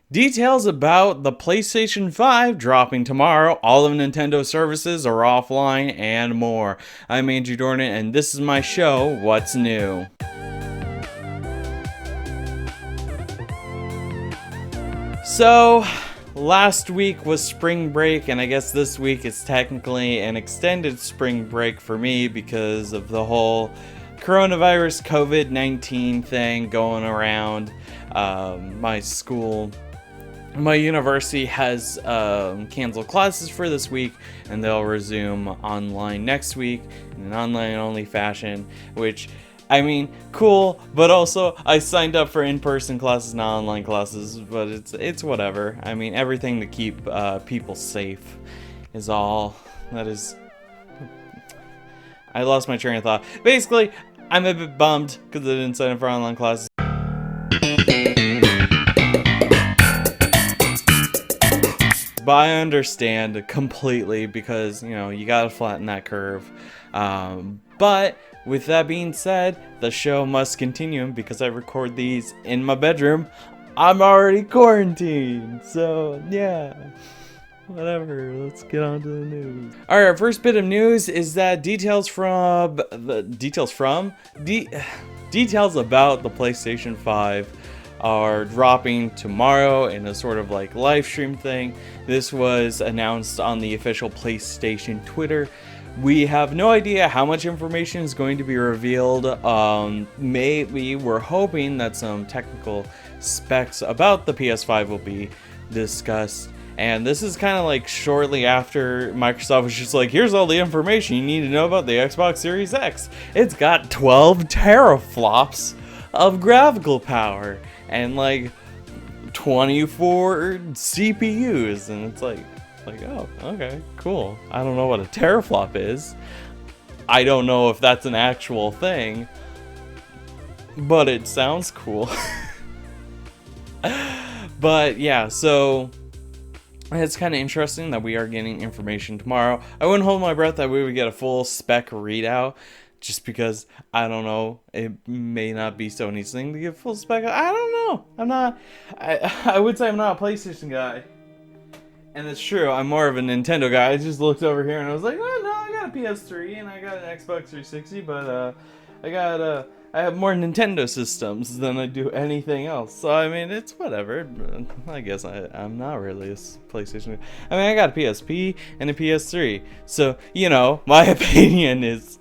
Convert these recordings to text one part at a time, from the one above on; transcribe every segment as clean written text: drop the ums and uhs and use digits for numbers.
Details about the PlayStation 5 dropping tomorrow, all of Nintendo services are offline, and more. I'm Andrew Dornan, and this is my show, What's New? So, last week was spring break, and I guess this week is technically an extended spring break for me because of the whole coronavirus COVID-19 thing going around. My university has canceled classes for this week, and they'll resume online next week in an online-only fashion, which, I mean, cool, but also I signed up for in-person classes, not online classes, but it's whatever. I mean, everything to keep people safe is all. That is... I lost my train of thought. Basically, I'm a bit bummed because I didn't sign up for online classes. But I understand completely because, you know, you gotta flatten that curve. But with that being said, the show must continue because I record these in my bedroom. I'm already quarantined, so yeah. Whatever, let's get on to the news. Alright, our first bit of news is that details about the PlayStation 5 are dropping tomorrow in a sort of like live stream thing. This was announced on the official PlayStation Twitter. We have no idea how much information is going to be revealed. Maybe we're hoping that some technical specs about the PS5 will be discussed. And this is kind of like shortly after Microsoft was just like, here's all the information you need to know about the Xbox Series X. It's got 12 teraflops of graphical power and like 24 CPUs, and it's like, oh, okay, cool. I don't know what a teraflop is. I don't know if that's an actual thing, but it sounds cool. But yeah, so it's kind of interesting that we are getting information tomorrow. I wouldn't hold my breath that we would get a full spec readout, just because, I don't know, it may not be Sony's thing to give full spec. I don't know. I would say I'm not a PlayStation guy. And it's true, I'm more of a Nintendo guy. I just looked over here and I was like, oh no, I got a PS3 and I got an Xbox 360, but I have more Nintendo systems than I do anything else. So, I mean, it's whatever. I guess I'm not really a PlayStation guy. I mean, I got a PSP and a PS3. So, you know, my opinion is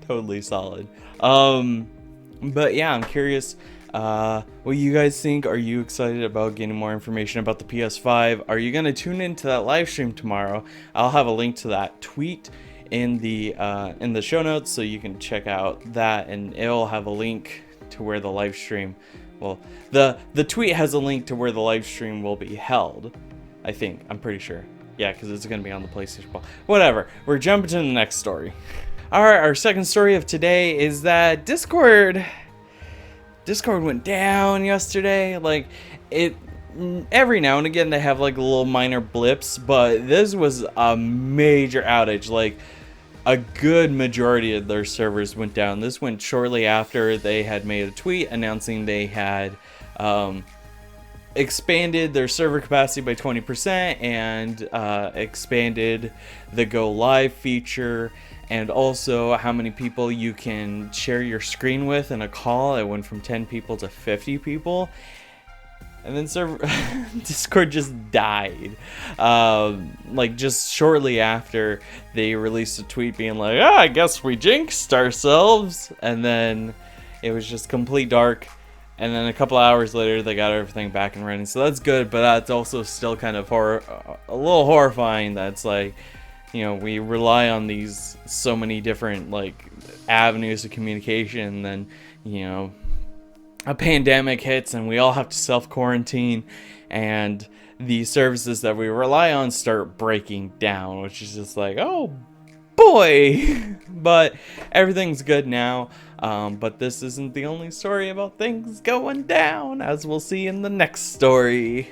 totally solid. But yeah, I'm curious what you guys think. Are you excited about getting more information about the PS5? Are you gonna tune into that live stream tomorrow? I'll have a link to that tweet in the show notes, so you can check out that, and it'll have a link to where the live stream, well, the tweet has a link to where the live stream will be held. I'm pretty sure. Yeah, because it's gonna be on the PlayStation Ball. Whatever. We're jumping to the next story. Alright, our second story of today is that Discord went down yesterday. Like, every now and again they have like little minor blips, but this was a major outage. Like, a good majority of their servers went down. This went shortly after they had made a tweet announcing they had expanded their server capacity by 20% and expanded the Go Live feature, and also how many people you can share your screen with in a call. It went from 10 people to 50 people. And then Discord just died. Like, just shortly after they released a tweet being like, I guess we jinxed ourselves. And then it was just complete dark. And then a couple hours later, they got everything back and running. So that's good, but that's also still kind of a little horrifying. That's like, you know, we rely on these so many different like avenues of communication, and then, you know, a pandemic hits and we all have to self-quarantine, and the services that we rely on start breaking down, which is just like, oh boy. But everything's good now. But this isn't the only story about things going down, as we'll see in the next story.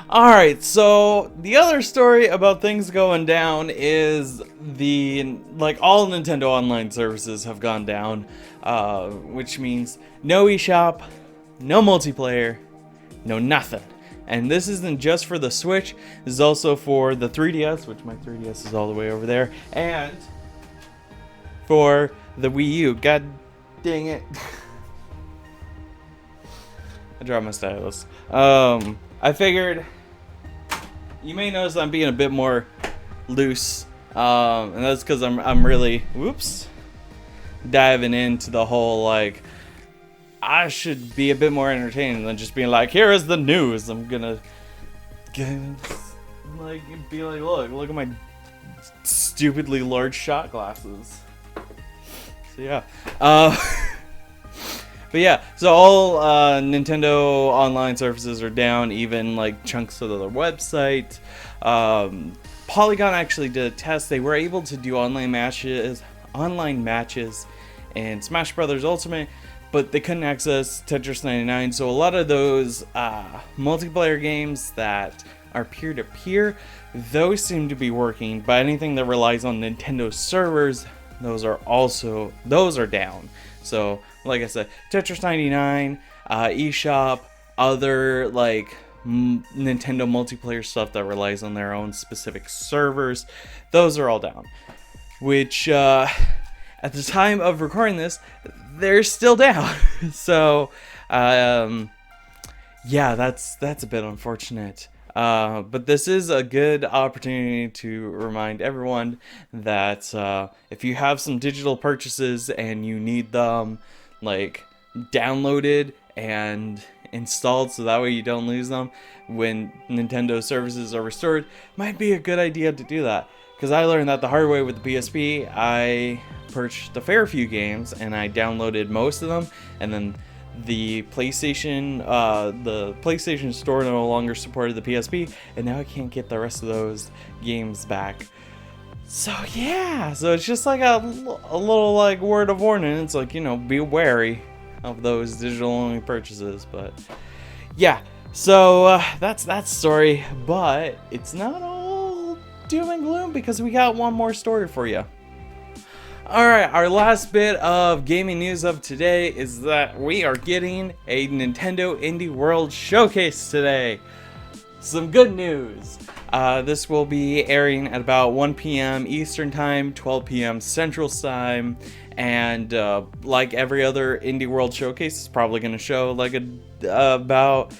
Alright, so the other story about things going down is all Nintendo Online services have gone down, which means no eShop, no multiplayer, no nothing. And this isn't just for the Switch. This is also for the 3DS, which my 3DS is all the way over there, and for the Wii U. God dang it. I dropped my stylus. I figured you may notice I'm being a bit more loose, and that's because I'm really diving into the whole, like, I should be a bit more entertaining than just being like, here is the news. I'm gonna like be like, look at my stupidly large shot glasses. So yeah. But yeah, so all Nintendo online services are down, even like chunks of their website. Polygon actually did a test. They were able to do online matches in Smash Bros. Ultimate, but they couldn't access Tetris 99. So a lot of those multiplayer games that are peer-to-peer, those seem to be working. But anything that relies on Nintendo servers, those are down. So, like I said, Tetris 99, eShop, other like Nintendo multiplayer stuff that relies on their own specific servers, those are all down. Which, at the time of recording this, they're still down. So, yeah, that's a bit unfortunate. But this is a good opportunity to remind everyone that if you have some digital purchases and you need them like downloaded and installed so that way you don't lose them when Nintendo services are restored, might be a good idea to do that. Because I learned that the hard way with the PSP. I purchased a fair few games and I downloaded most of them, and then the PlayStation Store no longer supported the PSP, and now I can't get the rest of those games back. So yeah, so it's just like a little like word of warning. It's like, you know, be wary of those digital only purchases. But yeah, so that's that story. But it's not all doom and gloom, because we got one more story for you. Alright, our last bit of gaming news of today is that we are getting a Nintendo Indie World Showcase today. Some good news. This will be airing at about 1 p.m. Eastern Time, 12 p.m. Central Time, and like every other Indie World Showcase, it's probably going to show like about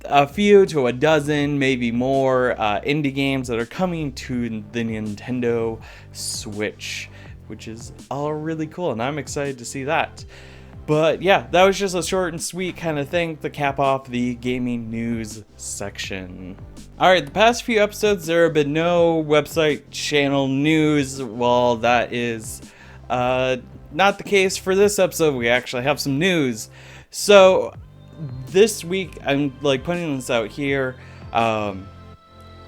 a few to a dozen, maybe more, indie games that are coming to the Nintendo Switch, which is all really cool, and I'm excited to see that. But yeah, that was just a short and sweet kind of thing to cap off the gaming news section. Alright, the past few episodes there have been no website channel news. Well, that is not the case for this episode. We actually have some news. So this week, I'm like putting this out here. I'm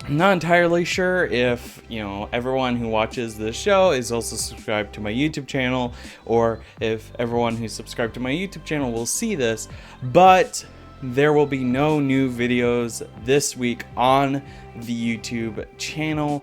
not entirely sure if, you know, everyone who watches this show is also subscribed to my YouTube channel, or if everyone who's subscribed to my YouTube channel will see this, but there will be no new videos this week on the YouTube channel,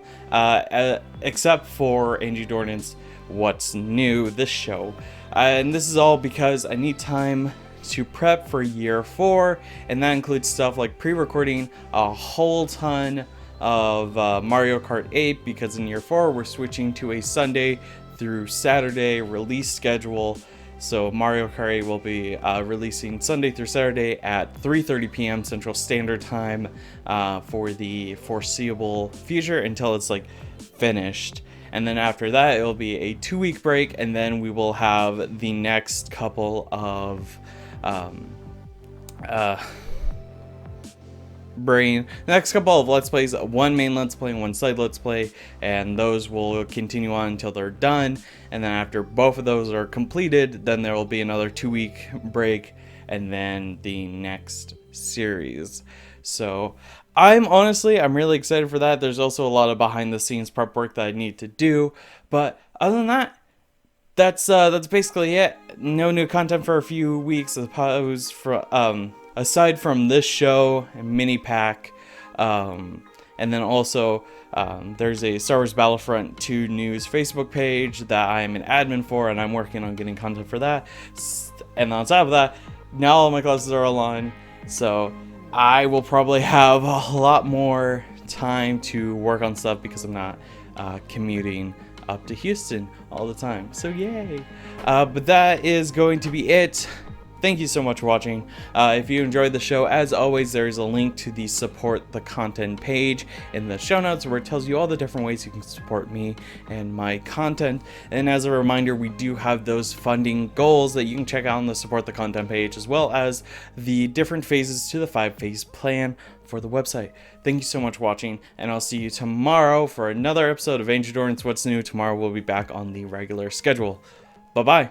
except for Andrew Dornan's What's New, this show. And this is all because I need time to prep for year 4, and that includes stuff like pre-recording a whole ton of Mario Kart 8, because in year 4 we're switching to a Sunday through Saturday release schedule. So Mario Kart 8 will be releasing Sunday through Saturday at 3:30 p.m. Central Standard Time for the foreseeable future until it's like finished. And then after that it'll be a 2-week break, and then we will have the next couple of next couple of Let's Plays, one main Let's Play and one side Let's Play, and those will continue on until they're done. And then after both of those are completed, then there will be another 2-week break, and then the next series. So I'm really excited for that. There's also a lot of behind the scenes prep work that I need to do, but other than that, that's basically it. No new content for a few weeks, aside from this show and mini pack, and then also there's a Star Wars Battlefront 2 news Facebook page that I'm an admin for, and I'm working on getting content for that. And on top of that, now all my classes are online, so I will probably have a lot more time to work on stuff because I'm not commuting up to Houston all the time. So yay. But that is going to be it. Thank you so much for watching. If you enjoyed the show, as always, there is a link to the support the content page in the show notes where it tells you all the different ways you can support me and my content. And as a reminder, we do have those funding goals that you can check out on the support the content page, as well as the different phases to the 5-phase plan for the website. Thank you so much for watching, and I'll see you tomorrow for another episode of Andrew Dornan's What's New. Tomorrow we'll be back on the regular schedule. Bye-bye.